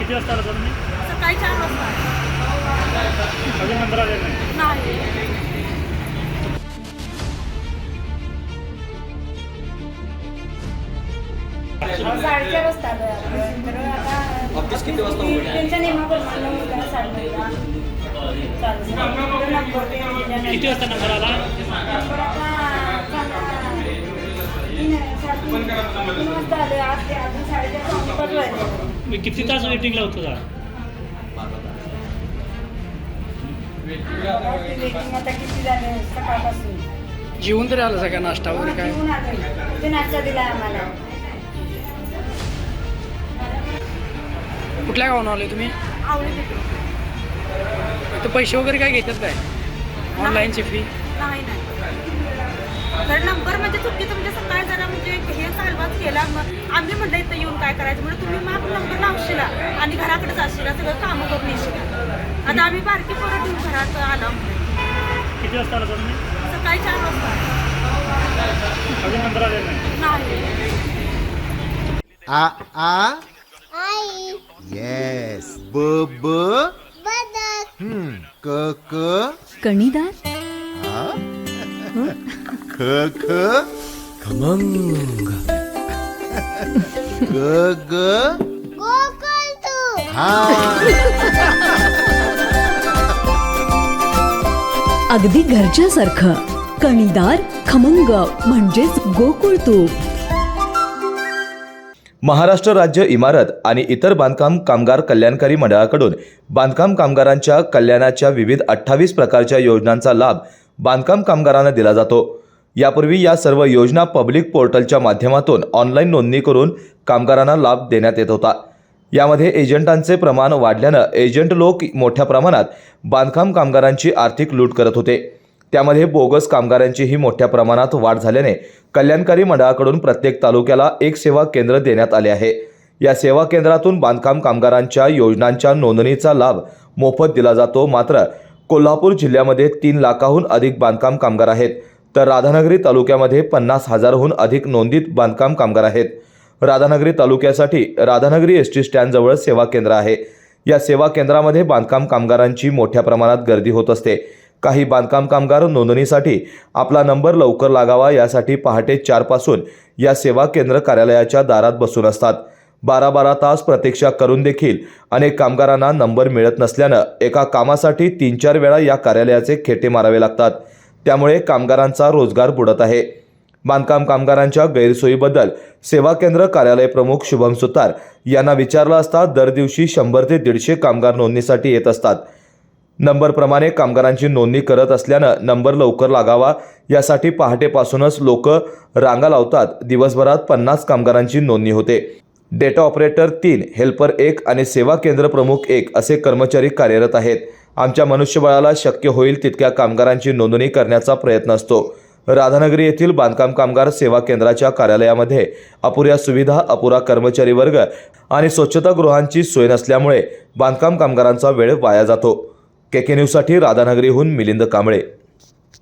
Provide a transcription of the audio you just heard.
किती वाजता आला तुम्ही? सकाळी 4 वाजता. अजून नंबर आले नाही. साडेचार वाजता आलो. तर आता ऑफिस किती वाजता उघडतं? त्यांच्या नियमाप्रमाणे उद्या 9:30 किती वाजता नंबर आला? वाजता आले. आज ते अजून 4:30 वाजले. मी किती तास वेटिंगला होतो का? आता किती झाले सकाळपासून. जेवून तरी आलं सगळ्या नाश्ता वगैरे काय? जेवून आलोय. ते नाश्ता दिला आम्हाला. कुठल्या गावाला आले तुम्ही? आवडली तर पैसे वगैरे काय घेतात काय? ऑनलाईनची फी? नाही. तर नंबर म्हणजे चुकीचं म्हणजे सकाळी जरा म्हणजे हे सालवाच केला. मग आम्ही म्हटलं इथं येऊन काय करायचं म्हणजे तुम्ही मग नंबर लावशील आणि घराकडे जाशील सगळं कामं करून येशील. आता आम्ही बारकी पोरं ठेवून घरात आलो. किती वाजता आला तुम्ही? सकाळी 4 वाजता. अजून नंबर आले नाही. आई येस ब ब बदक क क कणीदार ख ख खमंग ग ग गोकुळ तू अगदी घरच्यासारखं कणीदार खमंग म्हणजेच गोकुळ तूप. महाराष्ट्र राज्य इमारत आणि इतर बांधकाम कामगार कल्याणकारी मंडळाकडून बांधकाम कामगारांच्या कल्याणाच्या विविध 28 प्रकारच्या योजनांचा लाभ बांधकाम कामगारांना दिला जातो. यापूर्वी या सर्व योजना पब्लिक पोर्टलच्या माध्यमातून ऑनलाईन नोंदणी करून कामगारांना लाभ देण्यात येत होता. यामध्ये एजंटांचे प्रमाण वाढल्यानं एजंट लोक मोठ्या प्रमाणात बांधकाम कामगारांची आर्थिक लूट करत होते. त्यामध्ये बोगस कामगारांचीही मोठ्या प्रमाणात वाढ झाल्याने कल्याणकारी मंडळाकडून प्रत्येक तालुक्याला एक सेवा केंद्र देण्यात आले आहे. या सेवा केंद्रातून बांधकाम कामगारांच्या योजनांच्या नोंदणीचा लाभ मोफत दिला जातो. मात्र कोल्हापूर जिल्ह्यामध्ये 3 लाखाहून अधिक बांधकाम कामगार आहेत, तर राधानगरी तालुक्यामध्ये 50,000हून अधिक नोंदित बांधकाम कामगार आहेत. राधानगरी तालुक्यासाठी राधानगरी एसटी स्टँडजवळ सेवा केंद्र आहे. या सेवा केंद्रामध्ये बांधकाम कामगारांची मोठ्या प्रमाणात गर्दी होत असते. काही बांधकाम कामगार नोंदणीसाठी आपला नंबर लवकर लागावा यासाठी पहाटे 4 पासून या सेवा केंद्र कार्यालयाच्या दारात बसून असतात. 12 तास प्रतीक्षा करून देखील अनेक कामगारांना नंबर मिळत नसल्यानं एका कामासाठी 3-4 वेळा या कार्यालयाचे खेटे मारावे लागतात. त्यामुळे कामगारांचा रोजगार बुडत आहे. बांधकाम कामगारांच्या गैरसोयीबद्दल सेवा केंद्र कार्यालय प्रमुख शुभम सुतार यांना विचारलं असता दर दिवशी 100 ते 150 कामगार नोंदणीसाठी येत असतात. नंबरप्रमाणे कामगारांची नोंदणी करत असल्यानं नंबर लवकर लागावा यासाठी पहाटेपासूनच लोक रांगा लावतात. दिवसभरात 50 कामगारांची नोंदणी होते. डेटा ऑपरेटर 3, हेल्पर 1 आणि सेवा केंद्र प्रमुख 1 असे कर्मचारी कार्यरत आहेत. आमच्या मनुष्यबळाला शक्य होईल तितक्या कामगारांची नोंदणी करण्याचा प्रयत्न असतो. राधानगरी येथील बांधकाम कामगार सेवा केंद्राच्या कार्यालयामध्ये अपुऱ्या सुविधा, अपुरा कर्मचारी वर्ग आणि स्वच्छतागृहांची सोय नसल्यामुळे बांधकाम कामगारांचा वेळ वाया जातो. केके न्यूजसाठी राधानगरीहून मिलिंद कांबळे.